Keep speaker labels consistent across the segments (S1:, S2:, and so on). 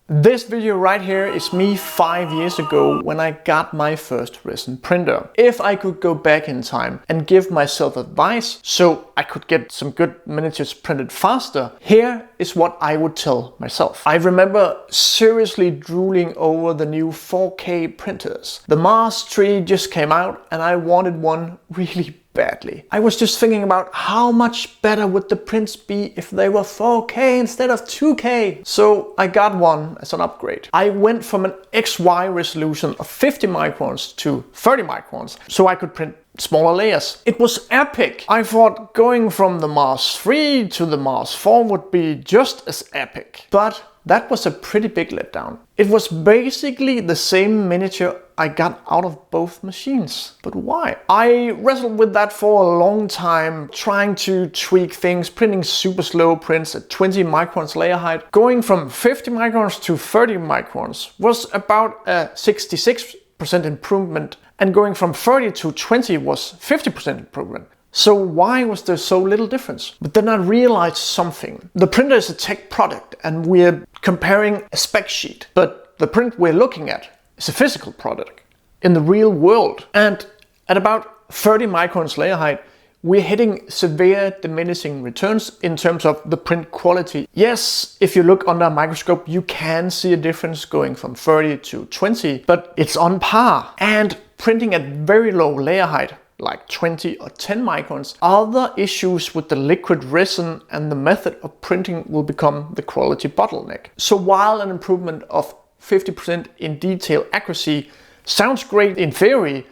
S1: This video right here is me 5 years ago when I got my first resin printer. If I could go back in time and give myself advice so I could get some good miniatures printed faster, here is what I would tell myself. I remember seriously drooling over the new 4K printers. The Mars 3 just came out and I wanted one really badly. I was just thinking about how much better would the prints be if they were 4K instead of 2K. So I got one as an upgrade. I went from an XY resolution of 50 microns to 30 microns so I could print smaller layers. It was epic. I thought going from the Mars 3 to the Mars 4 would be just as epic. But that was a pretty big letdown. It was basically the same miniature I got out of both machines. But why? I wrestled with that for a long time, trying to tweak things, printing super slow prints at 20 microns layer height. Going from 50 microns to 30 microns was about a 66% improvement, and going from 30 to 20 was 50% improvement. So why was there so little difference? But then I realized something. The printer is a tech product and we're comparing a spec sheet. But the print we're looking at is a physical product in the real world. And at about 30 microns layer height, we're hitting severe diminishing returns in terms of the print quality. Yes, if you look under a microscope, you can see a difference going from 30 to 20, but it's on par. And printing at very low layer height, like 20 or 10 microns, other issues with the liquid resin and the method of printing will become the quality bottleneck. So while an improvement of 50% in detail accuracy sounds great in theory,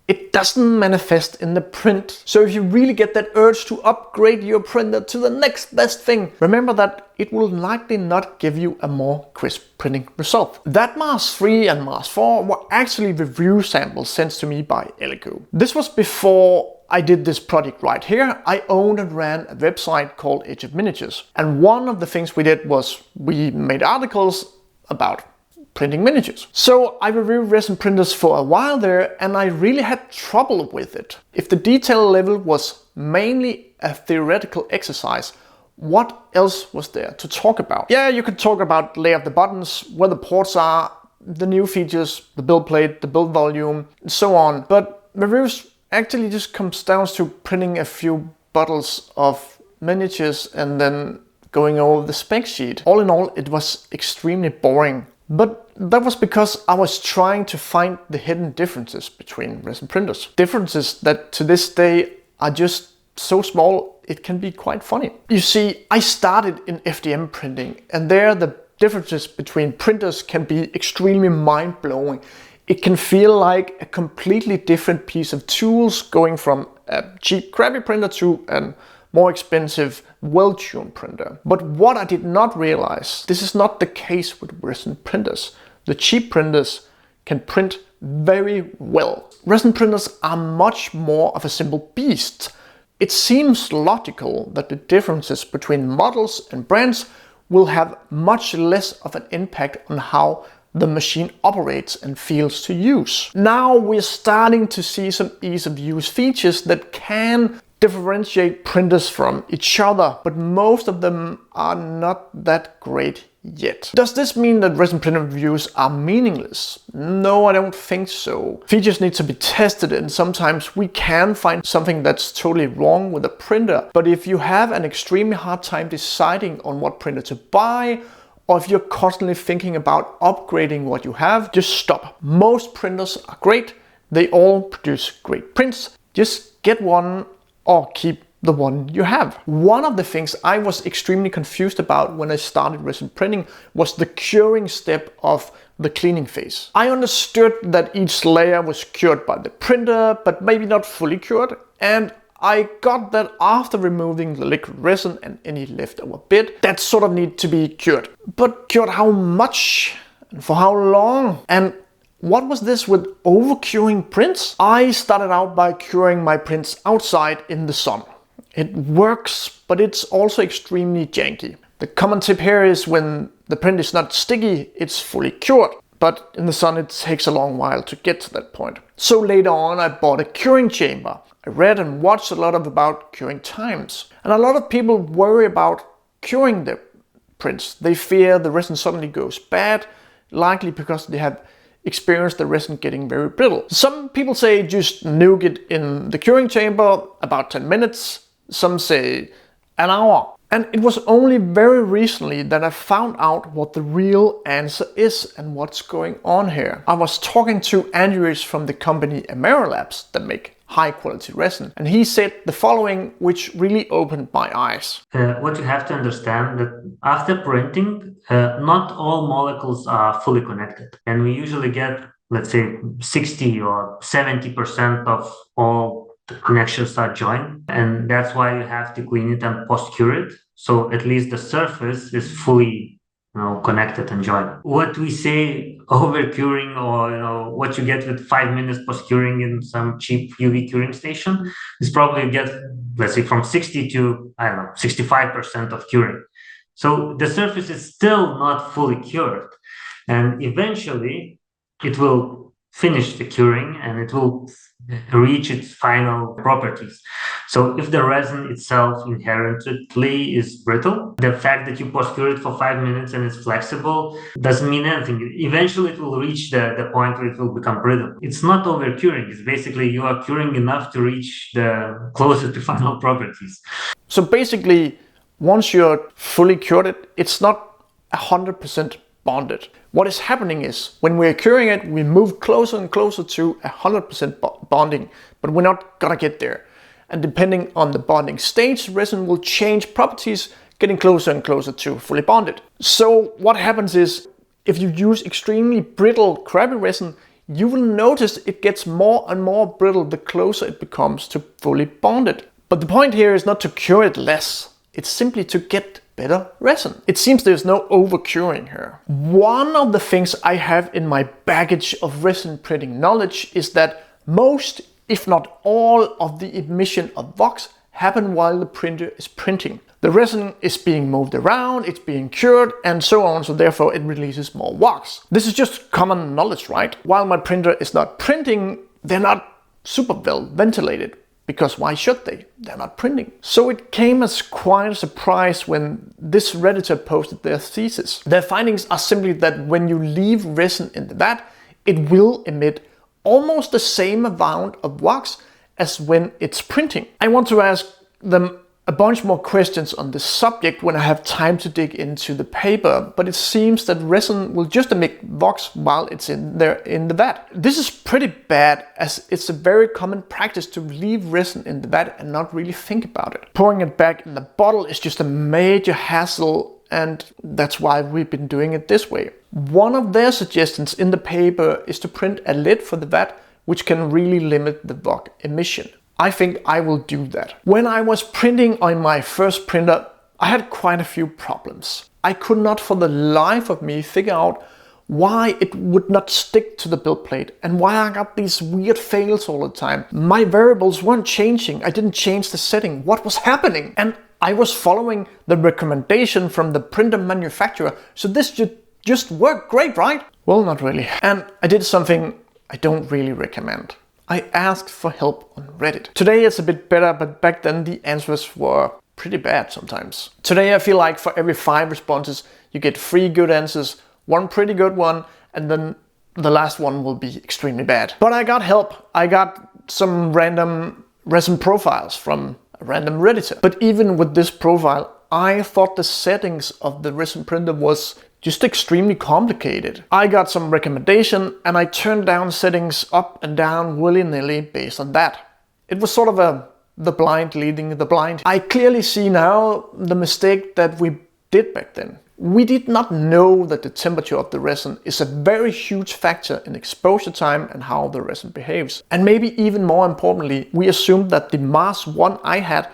S1: it doesn't manifest in the print. So if you really get that urge to upgrade your printer to the next best thing, remember that it will likely not give you a more crisp printing result. That Mars 3 and Mars 4 were actually review samples sent to me by Elico. This was before I did this project right here. I owned and ran a website called Age of Miniatures. And one of the things we did was we made articles about printing miniatures. So I reviewed resin printers for a while there and I really had trouble with it. If the detail level was mainly a theoretical exercise, what else was there to talk about? Yeah, you could talk about lay of the buttons, where the ports are, the new features, the build plate, the build volume, and so on. But reviews actually just comes down to printing a few bottles of miniatures and then going over the spec sheet. All in all, it was extremely boring. But that was because I was trying to find the hidden differences between resin printers. Differences that to this day are just so small it can be quite funny. You see, I started in FDM printing and there the differences between printers can be extremely mind-blowing. It can feel like a completely different piece of tools going from a cheap crappy printer to a more expensive, well-tuned printer. But what I did not realize, this is not the case with resin printers. The cheap printers can print very well. Resin printers are much more of a simple beast. It seems logical that the differences between models and brands will have much less of an impact on how the machine operates and feels to use. Now we're starting to see some ease of use features that can differentiate printers from each other, but most of them are not that great yet. Does this mean that resin printer reviews are meaningless? No, I don't think so. Features need to be tested and sometimes we can find something that's totally wrong with a printer. But if you have an extremely hard time deciding on what printer to buy, or if you're constantly thinking about upgrading what you have, just stop. Most printers are great. They all produce great prints. Just get one or keep the one you have. One of the things I was extremely confused about when I started resin printing was the curing step of the cleaning phase. I understood that each layer was cured by the printer, but maybe not fully cured. And I got that after removing the liquid resin and any leftover bit, that sort of need to be cured. But cured how much? And for how long? And what was this with overcuring prints? I started out by curing my prints outside in the sun. It works, but it's also extremely janky. The common tip here is when the print is not sticky, it's fully cured. But in the sun it takes a long while to get to that point. So later on I bought a curing chamber. I read and watched a lot about curing times. And a lot of people worry about curing the prints. They fear the resin suddenly goes bad, likely because they have experienced the resin getting very brittle. Some people say just nuke it in the curing chamber about 10 minutes. Some say an hour. And it was only very recently that I found out what the real answer is and what's going on here. I was talking to Andrews from the company Amerilabs that make high quality resin, and he said the following, which really opened my eyes.
S2: What you have to understand that after printing, not all molecules are fully connected, and we usually get, let's say, 60 or 70% of all the connections are joined, and that's why you have to clean it and post-cure it, so at least the surface is fully connected and joined. What we say overcuring, or what you get with 5 minutes post-curing in some cheap UV curing station, is probably you get, let's say, from 60 to 65% of curing. So the surface is still not fully cured, and eventually it will finish the curing and it will reach its final properties. So if the resin itself inherently is brittle, the fact that you post-cure it for 5 minutes and it's flexible doesn't mean anything. Eventually it will reach the point where it will become brittle. It's not over-curing. It's basically you are curing enough to reach the closer to final properties.
S1: So basically, once you're fully cured it's not 100% bonded. What is happening is when we're curing it, we move closer and closer to 100% bonding, but we're not gonna get there. And depending on the bonding stage, resin will change properties, getting closer and closer to fully bonded. So what happens is, if you use extremely brittle, crappy resin, you will notice it gets more and more brittle the closer it becomes to fully bonded. But the point here is not to cure it less, it's simply to get better resin. It seems there's no overcuring here. One of the things I have in my baggage of resin printing knowledge is that most, if not all, of the emission of wax happen while the printer is printing. The resin is being moved around, it's being cured, and so on, so therefore it releases more wax. This is just common knowledge, right? While my printer is not printing, they're not super well ventilated. Because why should they? They're not printing. So it came as quite a surprise when this Redditor posted their thesis. Their findings are simply that when you leave resin in the vat, it will emit almost the same amount of wax as when it's printing. I want to ask them a bunch more questions on this subject when I have time to dig into the paper, but it seems that resin will just emit wax while it's in there in the vat. This is pretty bad, as it's a very common practice to leave resin in the vat and not really think about it. Pouring it back in the bottle is just a major hassle, and that's why we've been doing it this way. One of their suggestions in the paper is to print a lid for the vat, which can really limit the wax emission. I think I will do that. When I was printing on my first printer, I had quite a few problems. I could not for the life of me figure out why it would not stick to the build plate and why I got these weird fails all the time. My variables weren't changing. I didn't change the setting. What was happening? And I was following the recommendation from the printer manufacturer, so this should just work great, right? Well, not really. And I did something I don't really recommend. I asked for help on Reddit. Today it's a bit better, but back then the answers were pretty bad sometimes. Today I feel like for every 5 responses you get 3 good answers, 1 pretty good one, and then the last one will be extremely bad. But I got help. I got some random resin profiles from a random Redditor. But even with this profile, I thought the settings of the resin printer was just extremely complicated. I got some recommendation and I turned down settings up and down willy-nilly based on that. It was sort of the blind leading the blind. I clearly see now the mistake that we did back then. We did not know that the temperature of the resin is a very huge factor in exposure time and how the resin behaves. And maybe even more importantly, we assumed that the Mars 1 I had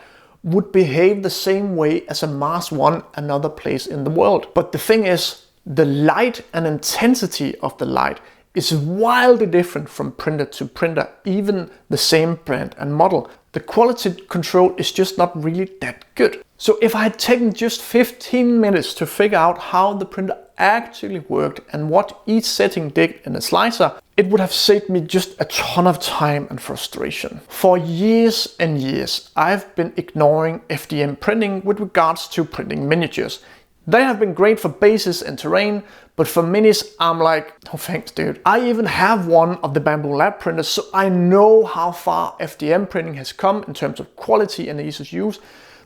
S1: would behave the same way as a Mars 1 another place in the world. But the thing is, the light and intensity of the light is wildly different from printer to printer, even the same brand and model. The quality control is just not really that good. So if I had taken just 15 minutes to figure out how the printer actually worked and what each setting did in a slicer, it would have saved me just a ton of time and frustration. For years and years, I've been ignoring FDM printing with regards to printing miniatures. They have been great for bases and terrain, but for minis, I'm like, no thanks, dude. I even have one of the Bamboo Lab printers, so I know how far FDM printing has come in terms of quality and ease of use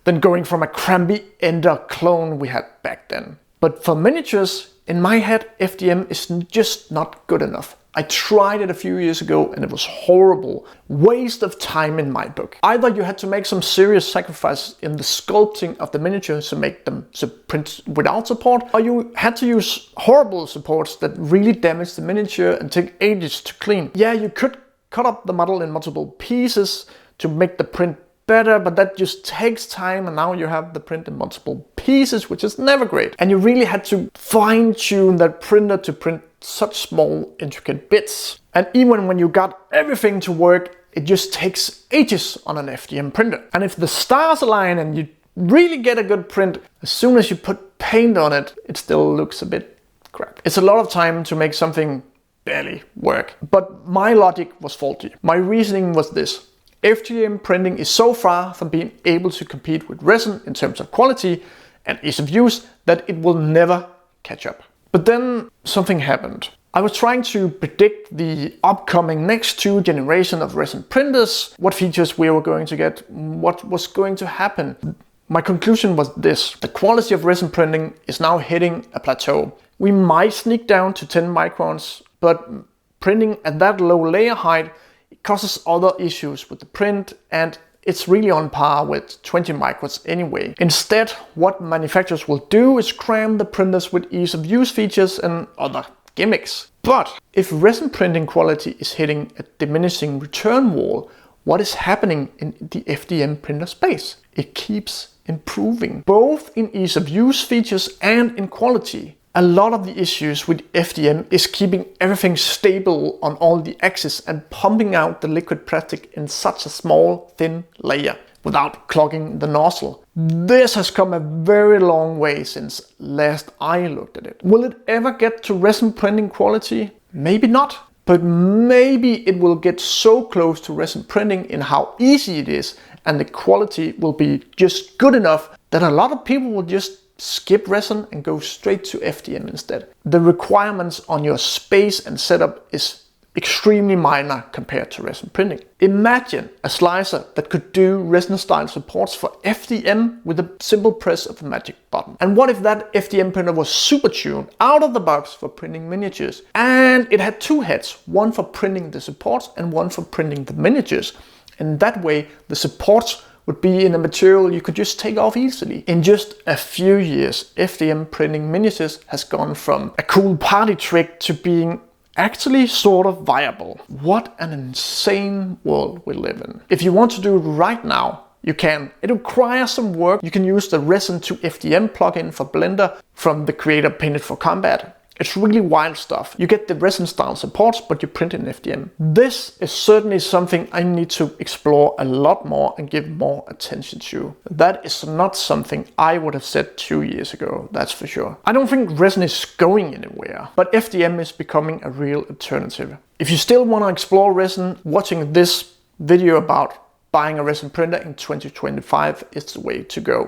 S1: than going from a crappy Ender clone we had back then. But for miniatures, in my head, FDM is just not good enough. I tried it a few years ago and it was horrible. Waste of time in my book. Either you had to make some serious sacrifice in the sculpting of the miniatures to make them print without support, or you had to use horrible supports that really damage the miniature and take ages to clean. Yeah, you could cut up the model in multiple pieces to make the print better, but that just takes time, and now you have the print in multiple pieces, which is never great. And you really had to fine-tune that printer to print such small intricate bits. And even when you got everything to work, it just takes ages on an FDM printer. And if the stars align and you really get a good print, as soon as you put paint on it, it still looks a bit crap. It's a lot of time to make something barely work. But my logic was faulty. My reasoning was this: FDM printing is so far from being able to compete with resin in terms of quality and ease of use that it will never catch up. But then something happened. I was trying to predict the upcoming next 2 generations of resin printers, what features we were going to get, what was going to happen. My conclusion was this: the quality of resin printing is now hitting a plateau. We might sneak down to 10 microns, but printing at that low layer height, it causes other issues with the print, and it's really on par with 20 microns anyway. Instead, what manufacturers will do is cram the printers with ease of use features and other gimmicks. But if resin printing quality is hitting a diminishing return wall, what is happening in the FDM printer space? It keeps improving, both in ease of use features and in quality. A lot of the issues with FDM is keeping everything stable on all the axes and pumping out the liquid plastic in such a small, thin layer without clogging the nozzle. This has come a very long way since last I looked at it. Will it ever get to resin printing quality? Maybe not, but maybe it will get so close to resin printing in how easy it is, and the quality will be just good enough that a lot of people will just skip resin and go straight to FDM instead. The requirements on your space and setup is extremely minor compared to resin printing. Imagine a slicer that could do resin style supports for FDM with a simple press of a magic button. And what if that FDM printer was super tuned out of the box for printing miniatures, and it had 2 heads, one for printing the supports and one for printing the miniatures. And that way the supports would be in a material you could just take off easily. In just a few years, FDM printing miniatures has gone from a cool party trick to being actually sort of viable. What an insane world we live in. If you want to do it right now, you can. It requires some work. You can use the Resin to FDM plugin for Blender from the creator Painted for Combat. It's really wild stuff. You get the resin style supports, but you print in FDM. This is certainly something I need to explore a lot more and give more attention to. That is not something I would have said 2 years ago, that's for sure. I don't think resin is going anywhere, but FDM is becoming a real alternative. If you still want to explore resin, watching this video about buying a resin printer in 2025 is the way to go.